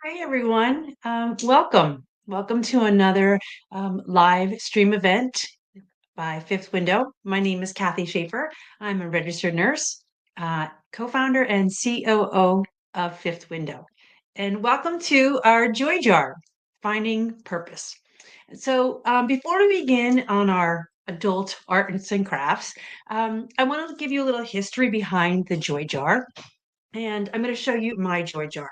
Hi, everyone. Welcome. Welcome to another live stream event by Fifth Window. My name is Kathy Shaffer. I'm a registered nurse, co-founder and COO of Fifth Window. And welcome to our Joy Jar, Finding Purpose. Before we begin on our adult arts and crafts, I want to give you a little history behind the Joy Jar. And I'm going to show you my Joy Jar.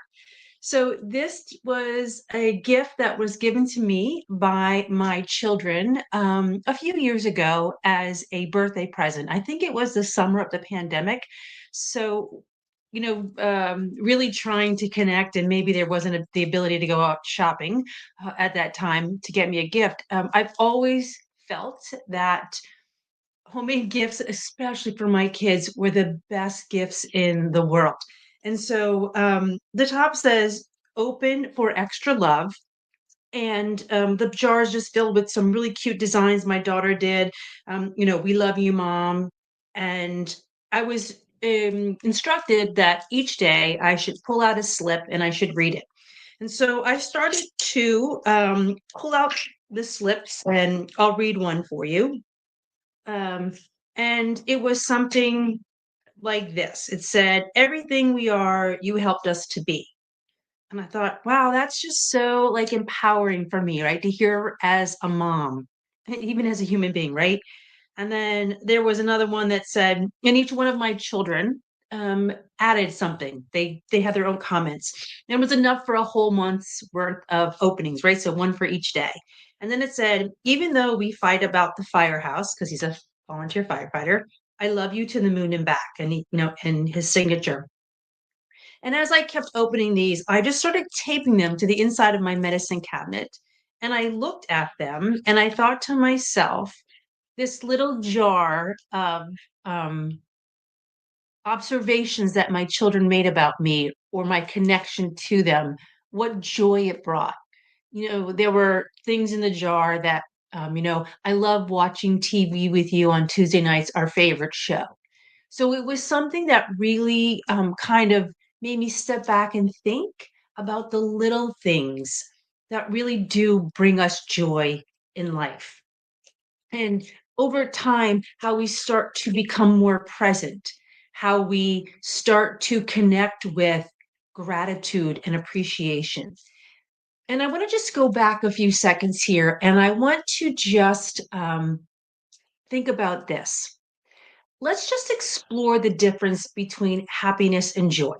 So this was a gift that was given to me by my children a few years ago as a birthday present. I think it was the summer of the pandemic. So, really trying to connect, and maybe there wasn't the ability to go out shopping at that time to get me a gift. I've always felt that homemade gifts, especially for my kids, were the best gifts in the world. And so the top says open for extra love. And the jar is just filled with some really cute designs my daughter did. We love you, mom. And I was instructed that each day I should pull out a slip and I should read it. And so I started to pull out the slips, and I'll read one for you. Um, and it was something like this. It said, "Everything we are, you helped us to be." And I thought, wow, that's just so like empowering for me, right? To hear as a mom, even as a human being, right? And then there was another one that said, and each one of my children added something. They had their own comments. And it was enough for a whole month's worth of openings, right? So one for each day. And then it said, even though we fight about the firehouse, because he's a volunteer firefighter, I love you to the moon and back. And and his signature. And as I kept opening these, I just started taping them to the inside of my medicine cabinet. And I looked at them and I thought to myself, this little jar of um, observations that my children made about me or my connection to them, what joy it brought. There were things in the jar that, I love watching TV with you on Tuesday nights, our favorite show. So it was something that really kind of made me step back and think about the little things that really do bring us joy in life. And over time, how we start to become more present, how we start to connect with gratitude and appreciation. And I want to just go back a few seconds here, and I want to just think about this. Let's just explore the difference between happiness and joy.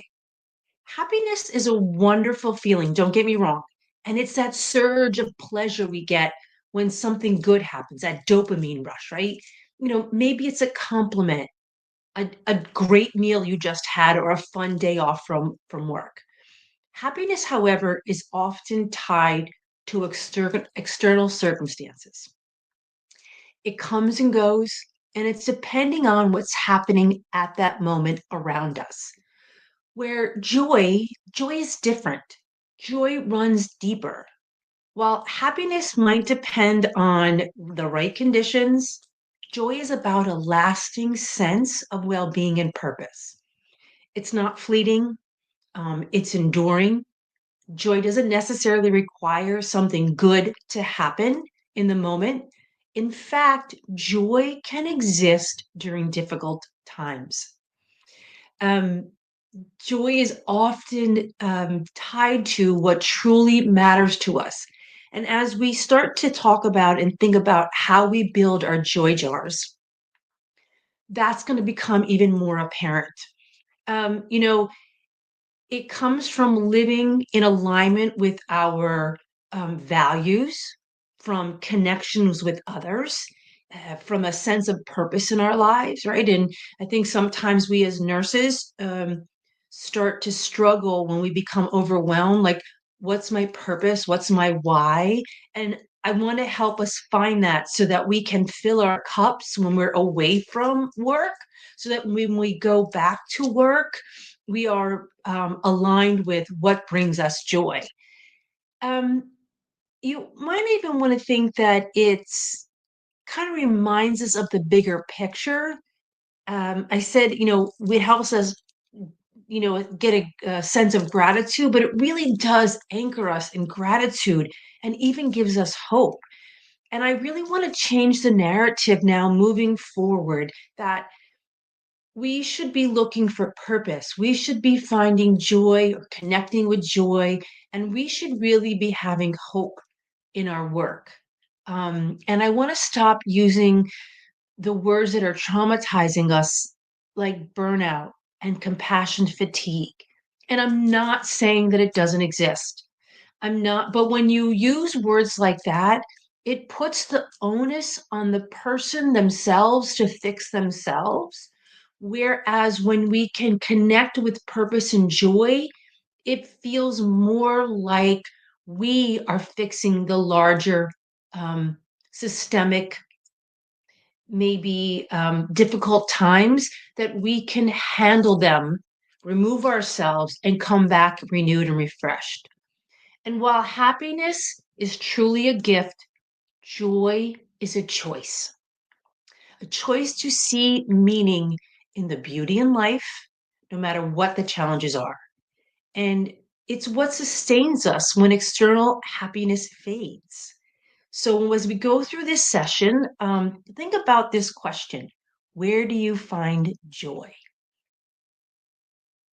Happiness is a wonderful feeling, don't get me wrong. And it's that surge of pleasure we get when something good happens, that dopamine rush, right? Maybe it's a compliment, a great meal you just had, or a fun day off from work. Happiness, however, is often tied to external circumstances. It comes and goes, and it's depending on what's happening at that moment around us. Where joy is different. Joy runs deeper. While happiness might depend on the right conditions, joy is about a lasting sense of well being and purpose. It's not fleeting, it's enduring. Joy doesn't necessarily require something good to happen in the moment. In fact, joy can exist during difficult times. Um, Joy is often tied to what truly matters to us. And as we start to talk about and think about how we build our joy jars, that's going to become even more apparent. Um, you know, it comes from living in alignment with our values, from connections with others, from a sense of purpose in our lives, right? And I think sometimes we as nurses start to struggle when we become overwhelmed. Like, what's my purpose? What's my why? And I want to help us find that so that we can fill our cups when we're away from work, so that when we go back to work, we are aligned with what brings us joy. Um, you might even want to think that it's kind of reminds us of the bigger picture. I said, it helps us get a sense of gratitude, but it really does anchor us in gratitude and even gives us hope. And I really want to change the narrative now moving forward that we should be looking for purpose. We should be finding joy or connecting with joy, and we should really be having hope in our work. And I want to stop using the words that are traumatizing us, like burnout and compassion fatigue. And I'm not saying that it doesn't exist. I'm not, but when you use words like that, it puts the onus on the person themselves to fix themselves. Whereas when we can connect with purpose and joy, it feels more like we are fixing the larger systemic, maybe difficult times, that we can handle them, remove ourselves, and come back renewed and refreshed. And while happiness is truly a gift, joy is a choice to see meaning in the beauty in life, no matter what the challenges are. And it's what sustains us when external happiness fades. So, as we go through this session, think about this question: where do you find joy?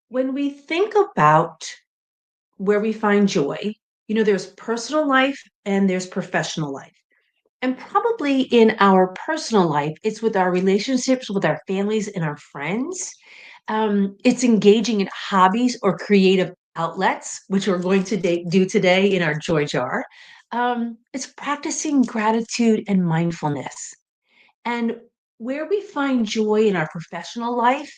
When we think about where we find joy, there's personal life and there's professional life. And probably in our personal life, it's with our relationships with our families and our friends. It's engaging in hobbies or creative outlets, which we're going to do today in our Joy Jar. It's practicing gratitude and mindfulness. And where we find joy in our professional life,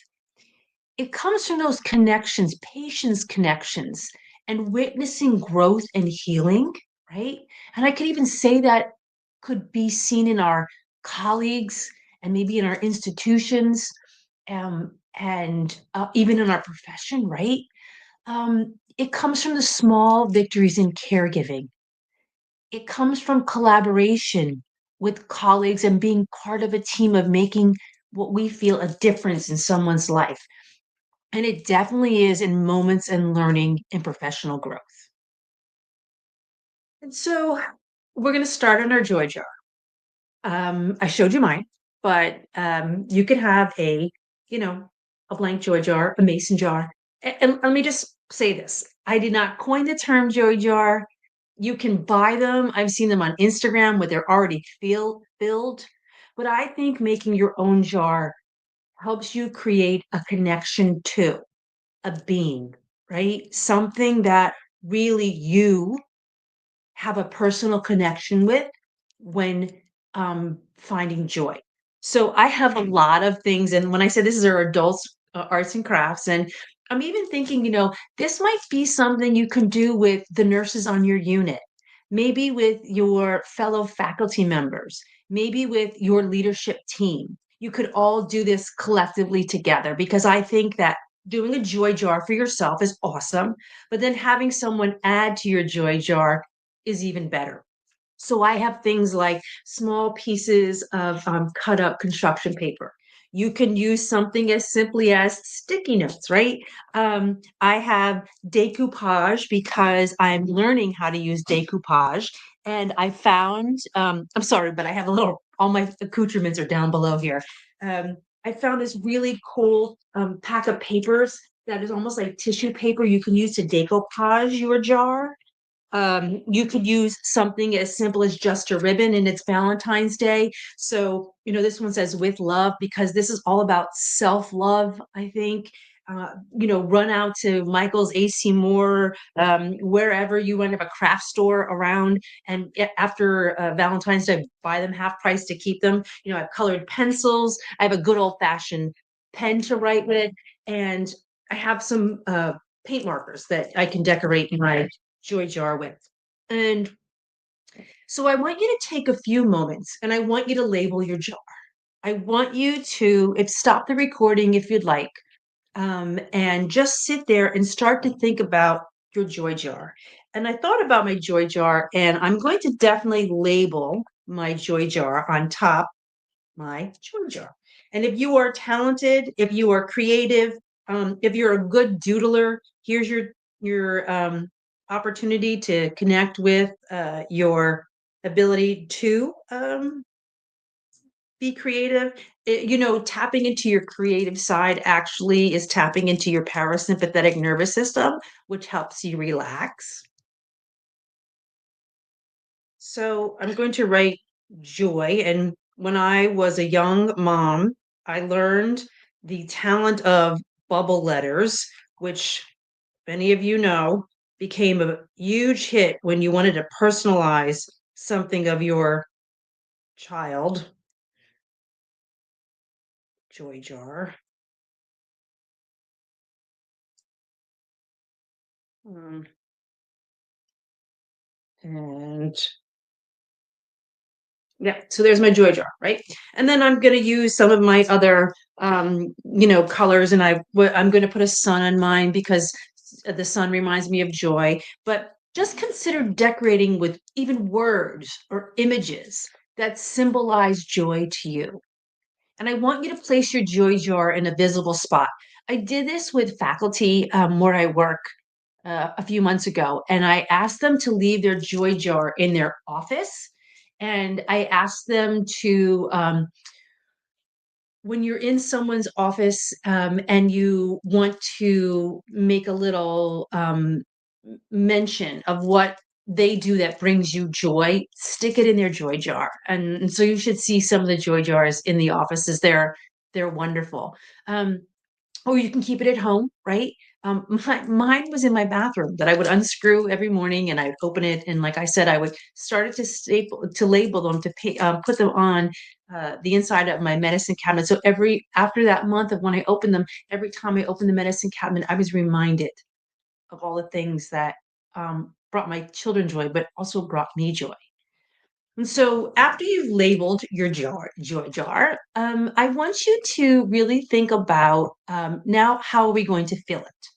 it comes from those connections, patience connections, and witnessing growth and healing, right? And I could even say that could be seen in our colleagues and maybe in our institutions, and even in our profession, right? It comes from the small victories in caregiving. It comes from collaboration with colleagues and being part of a team of making what we feel a difference in someone's life. And it definitely is in moments and learning and professional growth. And so we're going to start on our joy jar. I showed you mine, but you could have you know, a blank joy jar, a mason jar. And let me just say this: I did not coin the term joy jar. You can buy them. I've seen them on Instagram where they're already filled. But I think making your own jar helps you create a connection to a being, right? Something that really you have a personal connection with when finding joy. So I have a lot of things, and when I say this is our adults arts and crafts, and I'm even thinking, this might be something you can do with the nurses on your unit, maybe with your fellow faculty members, maybe with your leadership team. You could all do this collectively together, because I think that doing a joy jar for yourself is awesome, but then having someone add to your joy jar is even better. So I have things like small pieces of cut up construction paper. You can use something as simply as sticky notes, right? I have decoupage because I'm learning how to use decoupage. And I found, I'm sorry, but I have a little, all my accoutrements are down below here. I found this really cool pack of papers that is almost like tissue paper you can use to decoupage your jar. You could use something as simple as just a ribbon, and it's Valentine's Day. So, this one says with love, because this is all about self love, I think. Run out to Michael's, AC Moore, wherever you want to have a craft store around. And after Valentine's Day, buy them half price to keep them. I have colored pencils. I have a good old fashioned pen to write with. And I have some paint markers that I can decorate my joy jar with. And so I want you to take a few moments and I want you to label your jar. I want you to stop the recording if you'd like, and just sit there and start to think about your joy jar. And I thought about my joy jar, and I'm going to definitely label my joy jar on top my joy jar. And if you are talented, if you are creative, If you're a good doodler, here's your opportunity to connect with your ability to be creative. Tapping into your creative side actually is tapping into your parasympathetic nervous system, which helps you relax. So I'm going to write joy. And when I was a young mom, I learned the talent of bubble letters, which many of you know became a huge hit when you wanted to personalize something of your child. Joy jar. Um, and yeah, so there's my joy jar, right? And then I'm going to use some of my other, colors, and I'm going to put a sun on mine because the sun reminds me of joy. But just consider decorating with even words or images that symbolize joy to you. And I want you to place your joy jar in a visible spot. I did this with faculty where I work a few months ago, and I asked them to leave their joy jar in their office. And I asked them to, when you're in someone's office and you want to make a little mention of what they do that brings you joy, stick it in their joy jar. And so you should see some of the joy jars in the offices. They're wonderful. Um, or you can keep it at home, right? Mine was in my bathroom that I would unscrew every morning and I'd open it. And like I said, I would start it to label them, put them on the inside of my medicine cabinet. So after that month of when I opened them, every time I opened the medicine cabinet, I was reminded of all the things that brought my children joy, but also brought me joy. And so after you've labeled your joy jar, I want you to really think about now how are we going to fill it?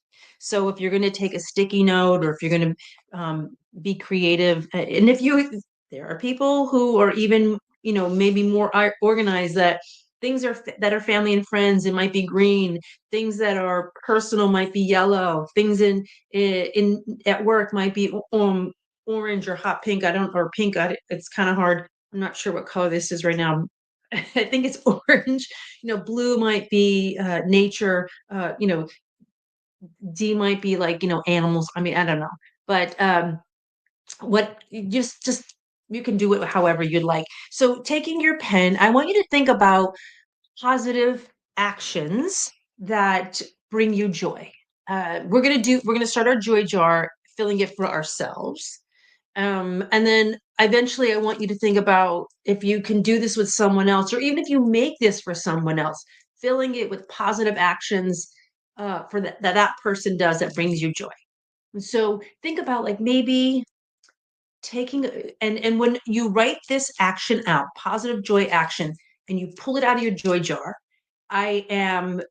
So if you're going to take a sticky note or if you're going to be creative, and if you, there are people who are even, maybe more organized that that are family and friends, it might be green. Things that are personal might be yellow. Things in at work might be orange or hot pink. I don't, or pink. It's kind of hard. I'm not sure what color this is right now. I think it's orange. Blue might be nature. D might be like animals. I mean, I don't know, but what you just you can do it however you'd like. So taking your pen, I want you to think about positive actions that bring you joy. We're gonna start our joy jar filling it for ourselves. And then eventually I want you to think about if you can do this with someone else, or even if you make this for someone else, filling it with positive actions for that person does that brings you joy. And so think about like maybe taking and when you write this action out, positive joy action, and you pull it out of your joy jar, I am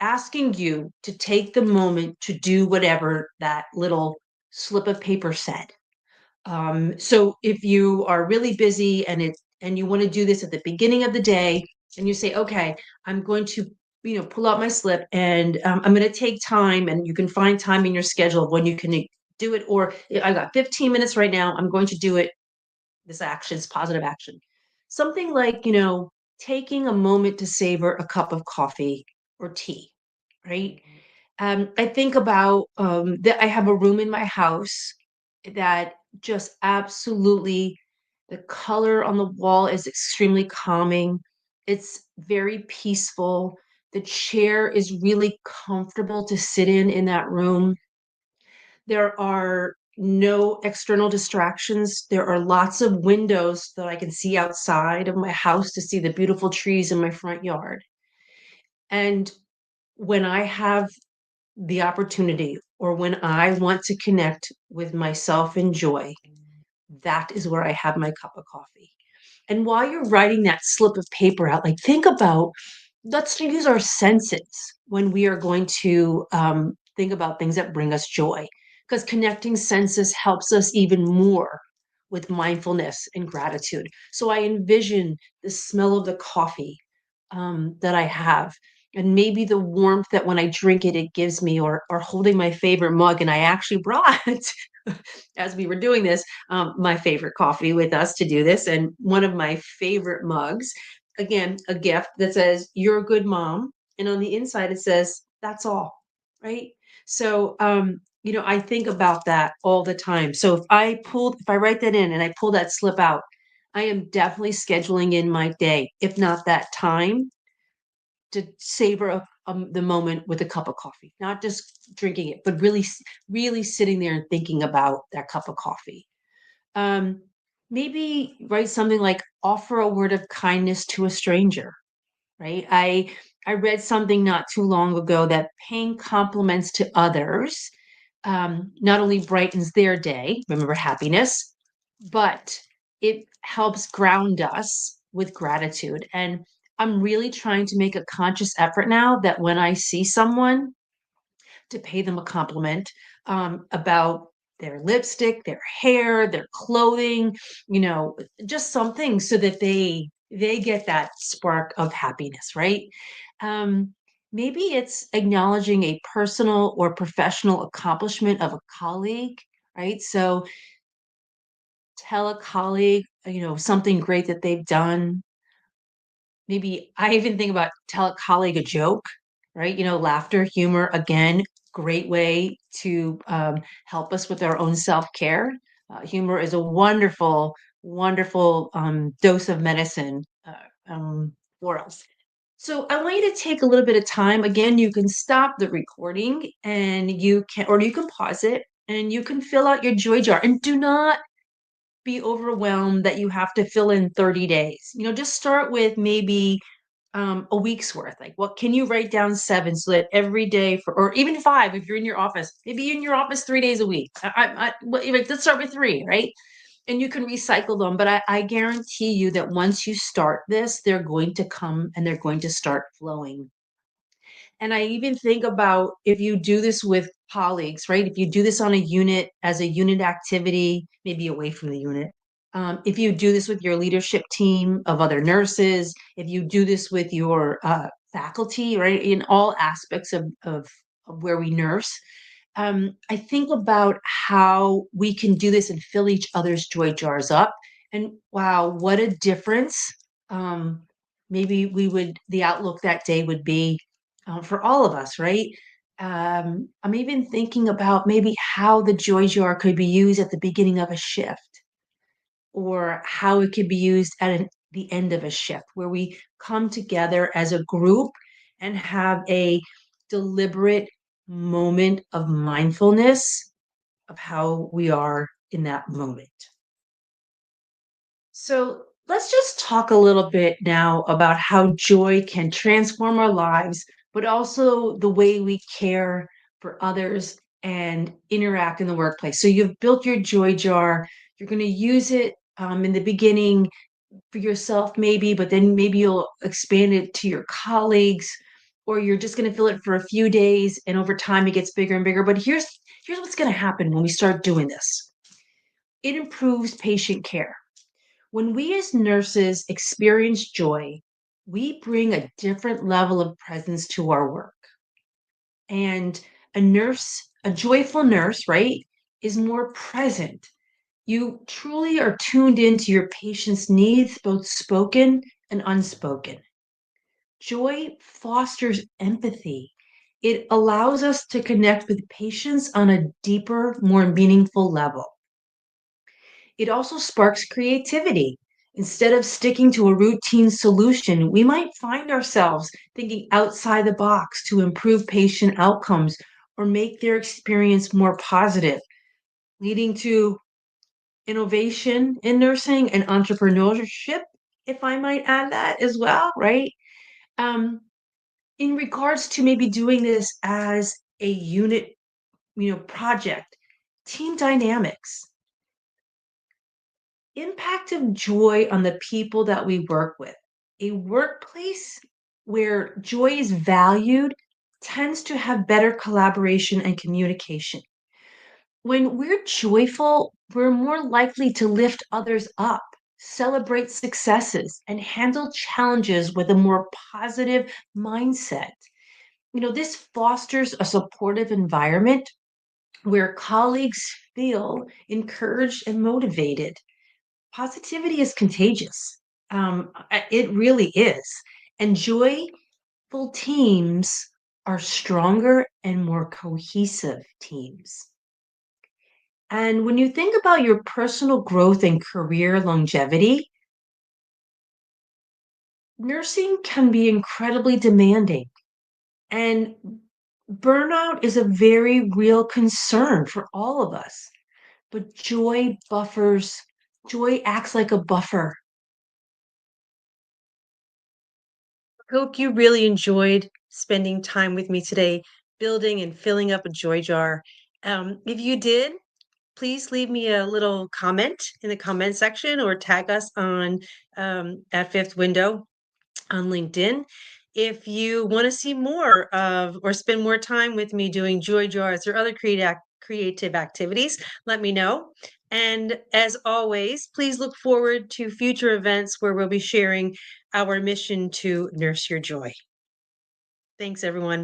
asking you to take the moment to do whatever that little slip of paper said. So if you are really busy and you want to do this at the beginning of the day, and you say, okay, I'm going to pull out my slip and I'm going to take time, and you can find time in your schedule of when you can do it. Or I got 15 minutes right now. I'm going to do it. This action is positive action. Something like taking a moment to savor a cup of coffee or tea, right? I think about that I have a room in my house that just absolutely the color on the wall is extremely calming. It's very peaceful. The chair is really comfortable to sit in that room. There are no external distractions. There are lots of windows that I can see outside of my house to see the beautiful trees in my front yard. And when I have the opportunity or when I want to connect with myself in joy, that is where I have my cup of coffee. And while you're writing that slip of paper out, like think about, let's use our senses when we are going to think about things that bring us joy, because connecting senses helps us even more with mindfulness and gratitude. So I envision the smell of the coffee that I have. and maybe the warmth that when I drink it, it gives me, or holding my favorite mug. And I actually brought, as we were doing this, my favorite coffee with us to do this, and one of my favorite mugs. Again, a gift that says "You're a good mom," and on the inside it says "That's all." Right. So, I think about that all the time. So if I write that in and I pull that slip out, I am definitely scheduling in my day, if not that time, to savor the moment with a cup of coffee, not just drinking it, but really sitting there and thinking about that cup of coffee. Um, Maybe write something like offer a word of kindness to a stranger. Right? I read something not too long ago that paying compliments to others not only brightens their day, remember happiness, but it helps ground us with gratitude. And I'm really trying to make a conscious effort now that when I see someone, to pay them a compliment about their lipstick, their hair, their clothing, just something so that they get that spark of happiness, right? Um, Maybe it's acknowledging a personal or professional accomplishment of a colleague, right? So tell a colleague, something great that they've done. Maybe I even think about tell a colleague a joke, right? Laughter, humor, again, great way to help us with our own self-care. Humor is a wonderful, wonderful dose of medicine for us. So I want you to take a little bit of time. Again, you can stop the recording and you can pause it and you can fill out your joy jar, and do not be overwhelmed that you have to fill in 30 days. Just start with maybe a week's worth. Like, what can you write down 7 so that every day or even 5 if you're in your office, maybe in your office 3 days a week. Let's start with 3, right? And you can recycle them. But I guarantee you that once you start this, they're going to come and they're going to start flowing. And I even think about if you do this with colleagues, right? If you do this on a unit as a unit activity, maybe away from the unit. If you do this with your leadership team of other nurses, if you do this with your faculty, right, in all aspects of where we nurse, I think about how we can do this and fill each other's joy jars up. And wow, what a difference. Um, Maybe the outlook that day would be for all of us, right? I'm even thinking about maybe how the joy jar could be used at the beginning of a shift, or how it could be used at the end of a shift, where we come together as a group and have a deliberate moment of mindfulness of how we are in that moment. So let's just talk a little bit now about how joy can transform our lives, but also the way we care for others and interact in the workplace. So you've built your joy jar. You're going to use it in the beginning for yourself, maybe, but then maybe you'll expand it to your colleagues, or you're just going to fill it for a few days, and over time it gets bigger and bigger. But here's what's going to happen when we start doing this. It improves patient care. When we as nurses experience joy, we bring a different level of presence to our work. And a joyful nurse, right, is more present. You truly are tuned into your patient's needs, both spoken and unspoken. Joy fosters empathy. It allows us to connect with patients on a deeper, more meaningful level. It also sparks creativity. Instead of sticking to a routine solution, we might find ourselves thinking outside the box to improve patient outcomes or make their experience more positive, leading to innovation in nursing and entrepreneurship, if I might add that as well, right? Um, in regards to maybe doing this as a unit, project, team dynamics, impact of joy on the people that we work with. A workplace where joy is valued tends to have better collaboration and communication. When we're joyful, we're more likely to lift others up. celebrate successes, and handle challenges with a more positive mindset. This fosters a supportive environment where colleagues feel encouraged and motivated. Positivity is contagious. It really is. And joyful teams are stronger and more cohesive teams. And when you think about your personal growth and career longevity, nursing can be incredibly demanding. And burnout is a very real concern for all of us. But joy acts like a buffer. Hope you really enjoyed spending time with me today, building and filling up a joy jar. If you did, please leave me a little comment in the comment section or tag us on at Fifth Window on LinkedIn. If you want to see more of or spend more time with me doing joy jars or other creative activities, let me know. And as always, please look forward to future events where we'll be sharing our mission to nurse your joy. Thanks, everyone.